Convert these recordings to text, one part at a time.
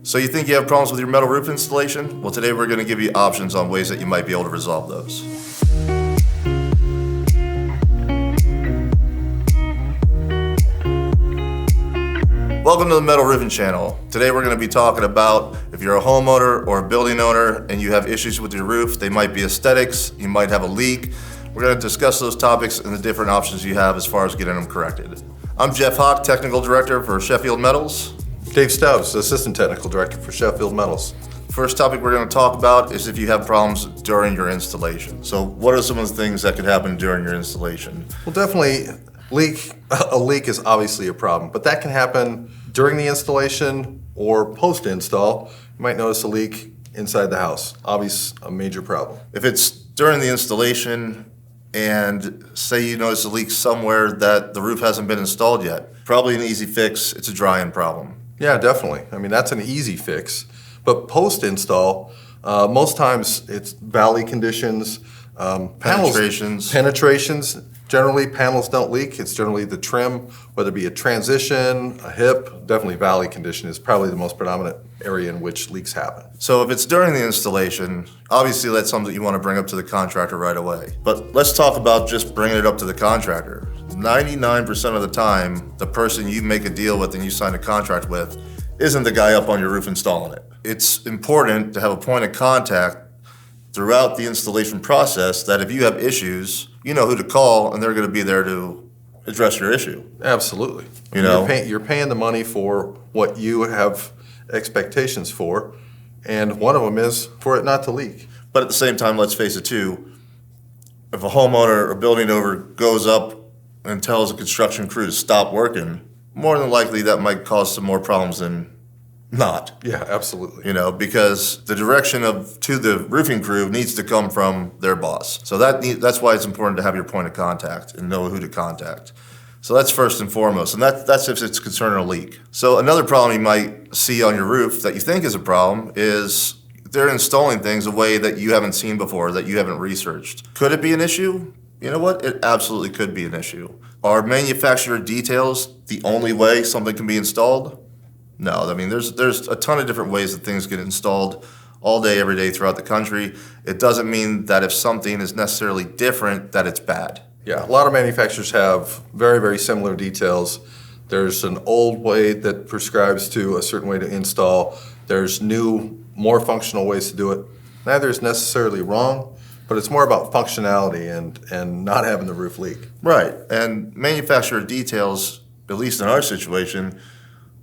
So you think you have problems with your metal roof installation? Well, today we're going to give you options on ways that you might be able to resolve those. Welcome to the Metal Roofing Channel. Today we're going to be talking about if you're a homeowner or a building owner and you have issues with your roof. They might be aesthetics, you might have a leak. We're going to discuss those topics and the different options you have as far as getting them corrected. I'm Jeff Hock, Technical Director for Sheffield Metals. Dave Stubbs, Assistant Technical Director for Sheffield Metals. First topic we're going to talk about is if you have problems during your installation. So what are some of the things that could happen during your installation? Well, definitely a leak is obviously a problem, but that can happen during the installation or post-install. You might notice a leak inside the house. Obviously a major problem. If it's during the installation and say you notice a leak somewhere that the roof hasn't been installed yet, probably an easy fix. It's a drying problem. Yeah, definitely. I mean, that's an easy fix. But post-install, most times it's valley conditions, penetrations. Generally, panels don't leak. It's generally the trim, whether it be a transition, a hip. Definitely valley condition is probably the most predominant area in which leaks happen. So if it's during the installation, obviously that's something you want to bring up to the contractor right away. But let's talk about just bringing it up to the contractor. 99% of the time, the person you make a deal with and you sign a contract with isn't the guy up on your roof installing it. It's important to have a point of contact throughout the installation process that if you have issues, you know who to call and they're going to be there to address your issue. Absolutely. You're paying the money for what you have expectations for, and one of them is for it not to leak. But at the same time, let's face it too, if a homeowner or building owner goes up and tells a construction crew to stop working, more than likely that might cause some more problems than not. Yeah, absolutely. Because the direction to the roofing crew needs to come from their boss. So that's why it's important to have your point of contact and know who to contact. So that's first and foremost, and that's if it's concerning a leak. So another problem you might see on your roof that you think is a problem is they're installing things a way that you haven't seen before, that you haven't researched. Could it be an issue? You know what? It absolutely could be an issue. Are manufacturer details the only way something can be installed? No, I mean, there's a ton of different ways that things get installed all day, every day throughout the country. It doesn't mean that if something is necessarily different, that it's bad. Yeah, a lot of manufacturers have very, very similar details. There's an old way that prescribes to a certain way to install. There's new, more functional ways to do it. Neither is necessarily wrong, but it's more about functionality and not having the roof leak. Right, and manufacturer details, at least in our situation,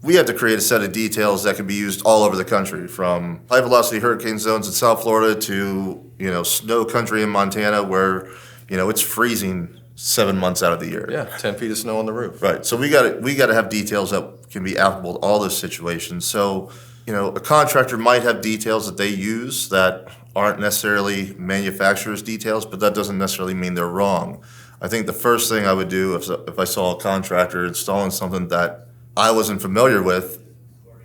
we have to create a set of details that can be used all over the country, from high velocity hurricane zones in South Florida to, snow country in Montana where, it's freezing 7 months out of the year. Yeah, 10 feet of snow on the roof. Right, so we got to have details that can be applicable to all those situations. So, a contractor might have details that they use that aren't necessarily manufacturer's details, but that doesn't necessarily mean they're wrong. I think the first thing I would do if I saw a contractor installing something that I wasn't familiar with,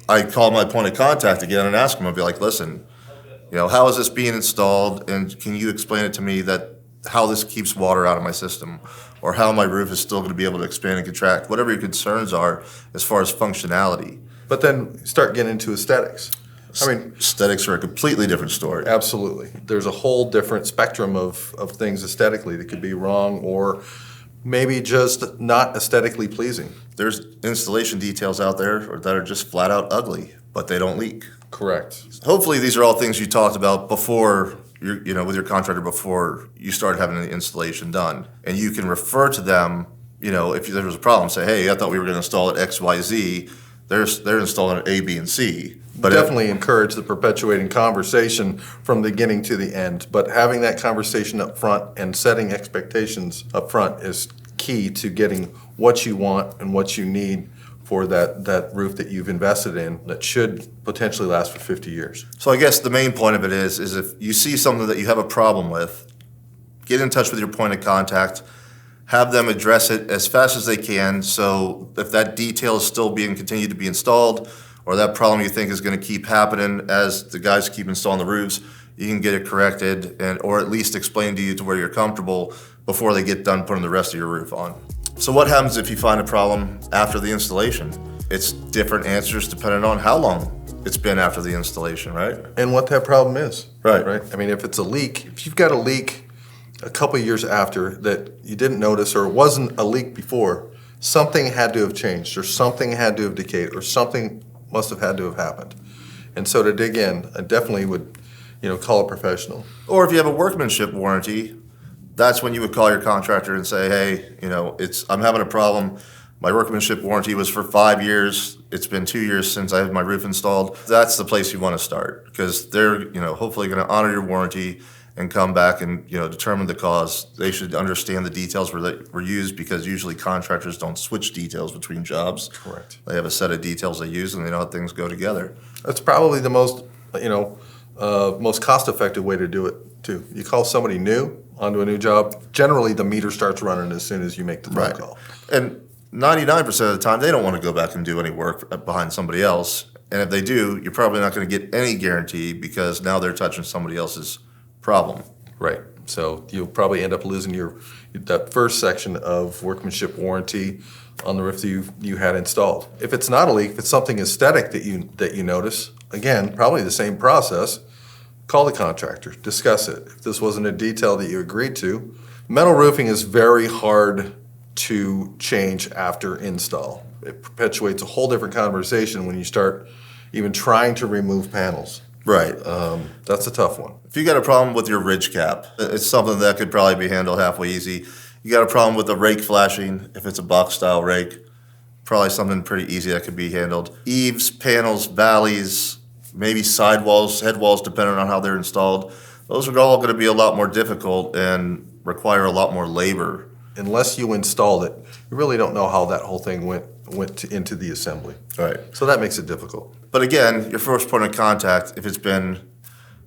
I'd call my point of contact again and ask them. I'd be like, listen, how is this being installed? And can you explain it to me how this keeps water out of my system, or how my roof is still going to be able to expand and contract, whatever your concerns are as far as functionality. But then start getting into aesthetics. Aesthetics are a completely different story. Absolutely. There's a whole different spectrum of things aesthetically that could be wrong or maybe just not aesthetically pleasing. There's installation details out there that are just flat out ugly, but they don't leak. Correct. Hopefully these are all things you talked about before, with your contractor before you started having the installation done. And you can refer to them, if there was a problem, say, hey, I thought we were going to install it X, Y, Z. They're installing it A, B, and C. But definitely encourage the perpetuating conversation from the beginning to the end. But having that conversation up front and setting expectations up front is key to getting what you want and what you need for that roof that you've invested in that should potentially last for 50 years. So I guess the main point of it is if you see something that you have a problem with, get in touch with your point of contact, have them address it as fast as they can. So if that detail is still being continued to be installed, or that problem you think is going to keep happening as the guys keep installing the roofs, you can get it corrected or at least explain to you to where you're comfortable before they get done putting the rest of your roof on. So what happens if you find a problem after the installation? It's different answers depending on how long it's been after the installation, right? And what that problem is. Right. Right? I mean, if it's a leak, if you've got a leak a couple of years after that you didn't notice or it wasn't a leak before, something had to have changed or something had to have decayed or something must have had to have happened. And so to dig in, I definitely would, call a professional. Or if you have a workmanship warranty, that's when you would call your contractor and say, hey, I'm having a problem. My workmanship warranty was for 5 years. It's been 2 years since I had my roof installed. That's the place you want to start because they're, hopefully going to honor your warranty and come back and, determine the cause. They should understand the details that were used because usually contractors don't switch details between jobs. Correct. They have a set of details they use and they know how things go together. That's probably the most, most cost-effective way to do it too. You call somebody new onto a new job, generally the meter starts running as soon as you make the phone call. And 99% of the time, they don't want to go back and do any work behind somebody else. And if they do, you're probably not going to get any guarantee because now they're touching somebody else's problem. Right. So you'll probably end up losing that first section of workmanship warranty on the roof that you had installed. If it's not a leak, if it's something aesthetic that you notice, again, probably the same process. Call the contractor, discuss it. If this wasn't a detail that you agreed to, metal roofing is very hard to change after install. It perpetuates a whole different conversation when you start even trying to remove panels. Right. That's a tough one. If you got a problem with your ridge cap, it's something that could probably be handled halfway easy. You got a problem with the rake flashing, if it's a box style rake, probably something pretty easy that could be handled. Eaves, panels, valleys, maybe sidewalls, head walls, depending on how they're installed. Those are all going to be a lot more difficult and require a lot more labor. Unless you installed it, you really don't know how that whole thing went into the assembly. Right. So that makes it difficult. But again, your first point of contact, if it's been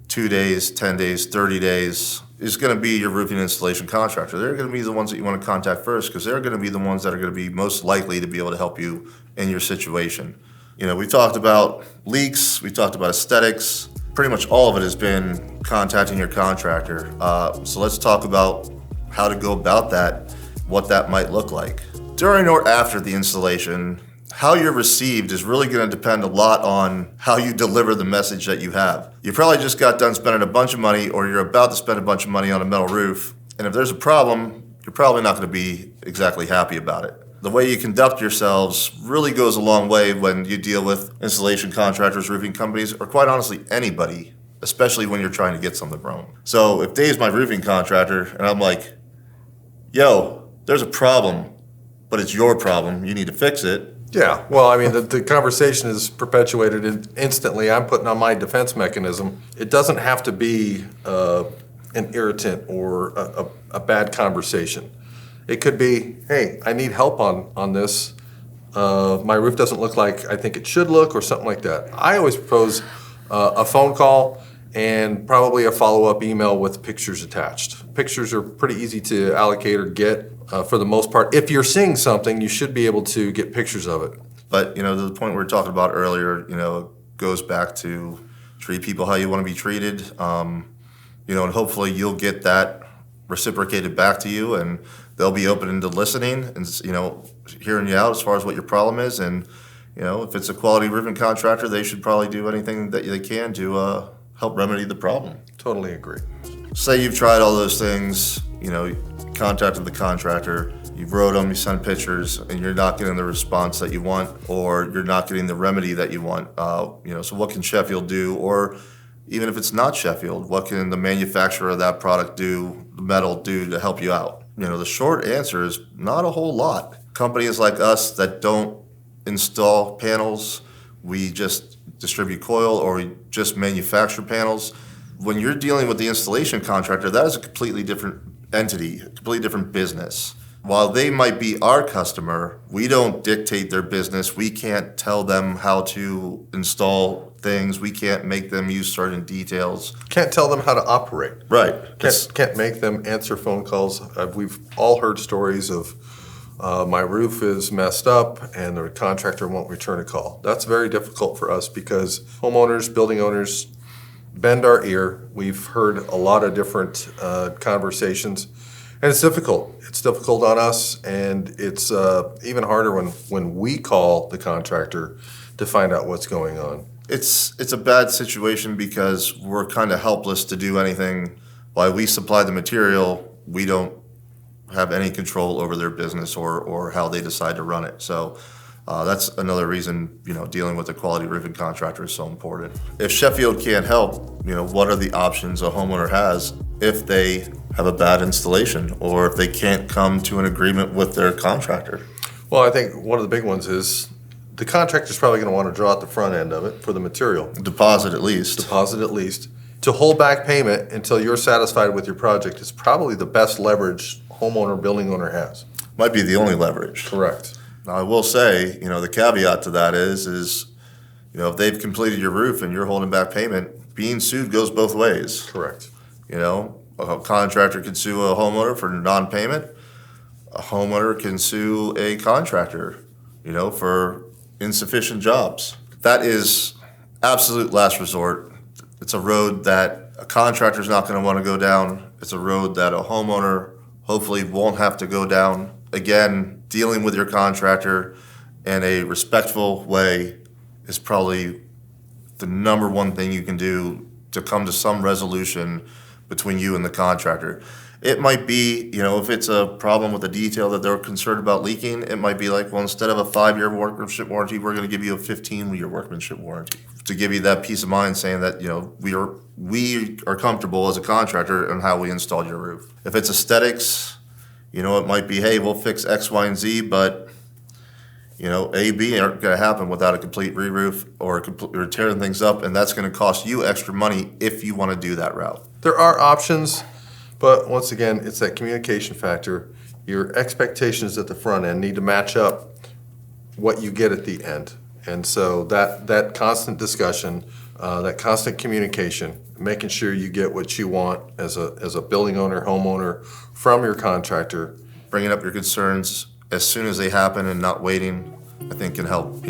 2 days, 10 days, 30 days, is going to be your roofing installation contractor. They're going to be the ones that you want to contact first because they're going to be the ones that are going to be most likely to be able to help you in your situation. We talked about leaks, we talked about aesthetics. Pretty much all of it has been contacting your contractor. So let's talk about how to go about that, what that might look like. During or after the installation, how you're received is really going to depend a lot on how you deliver the message that you have. You probably just got done spending a bunch of money or you're about to spend a bunch of money on a metal roof. And if there's a problem, you're probably not going to be exactly happy about it. The way you conduct yourselves really goes a long way when you deal with installation contractors, roofing companies, or quite honestly, anybody, especially when you're trying to get something wrong. So if Dave's my roofing contractor and I'm like, yo, there's a problem, but it's your problem, you need to fix it. Yeah, well, I mean, the conversation is perpetuated instantly. I'm putting on my defense mechanism. It doesn't have to be an irritant or a bad conversation. It could be, hey, I need help on this. My roof doesn't look like I think it should look or something like that. I always propose a phone call and probably a follow-up email with pictures attached. Pictures are pretty easy to allocate or get for the most part. If you're seeing something, you should be able to get pictures of it. But, the point we were talking about earlier, goes back to treat people how you want to be treated, and hopefully you'll get that reciprocated back to you and they'll be open to listening and, hearing you out as far as what your problem is. And, if it's a quality roofing contractor, they should probably do anything that they can to help remedy the problem. Totally agree. Say you've tried all those things, you contacted the contractor, you wrote them, you sent pictures, and you're not getting the response that you want, or you're not getting the remedy that you want. So what can Sheffield do? Or even if it's not Sheffield, what can the manufacturer of that product do, the metal do to help you out? The short answer is not a whole lot. Companies like us that don't install panels, we just distribute coil or we just manufacture panels. When you're dealing with the installation contractor, that is a completely different entity, a completely different business. While they might be our customer, we don't dictate their business. We can't tell them how to install things. We can't make them use certain details. Can't tell them how to operate. Right. Can't make them answer phone calls. We've all heard stories of my roof is messed up and the contractor won't return a call. That's very difficult for us because homeowners, building owners bend our ear. We've heard a lot of different conversations. And it's difficult. It's difficult on us, and it's even harder when we call the contractor to find out what's going on. It's a bad situation because we're kind of helpless to do anything. While we supply the material, we don't have any control over their business or how they decide to run it. So that's another reason, dealing with a quality roofing contractor is so important. If Sheffield can't help, what are the options a homeowner has if they have a bad installation or if they can't come to an agreement with their contractor? Well, I think one of the big ones is the contractor's probably going to want to draw out the front end of it for the material. Deposit at least. Deposit at least. To hold back payment until you're satisfied with your project is probably the best leverage homeowner, building owner has. Might be the only leverage. Correct. Now, I will say, the caveat to that is, if they've completed your roof and you're holding back payment, being sued goes both ways. Correct. A contractor can sue a homeowner for non-payment. A homeowner can sue a contractor, for insufficient jobs. That is absolute last resort. It's a road that a contractor's not going to want to go down. It's a road that a homeowner hopefully won't have to go down. Again, dealing with your contractor in a respectful way is probably the number one thing you can do to come to some resolution between you and the contractor. It might be, if it's a problem with a detail that they're concerned about leaking, it might be like, well, instead of a 5-year workmanship warranty, we're going to give you a 15-year workmanship warranty to give you that peace of mind, saying that, we are comfortable as a contractor on how we installed your roof. If it's aesthetics, it might be, hey, we'll fix X, Y, and Z, but A, B aren't going to happen without a complete re-roof or tearing things up, and that's going to cost you extra money if you want to do that route. There are options, but once again, it's that communication factor. Your expectations at the front end need to match up what you get at the end. And so that constant discussion, that constant communication, making sure you get what you want as a building owner, homeowner from your contractor. Bringing up your concerns as soon as they happen and not waiting, I think can help,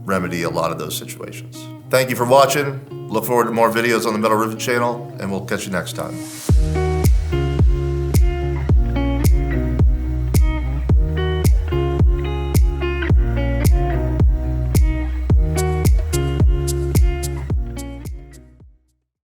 remedy a lot of those situations. Thank you for watching. Look forward to more videos on the Metal Roofing channel, and we'll catch you next time.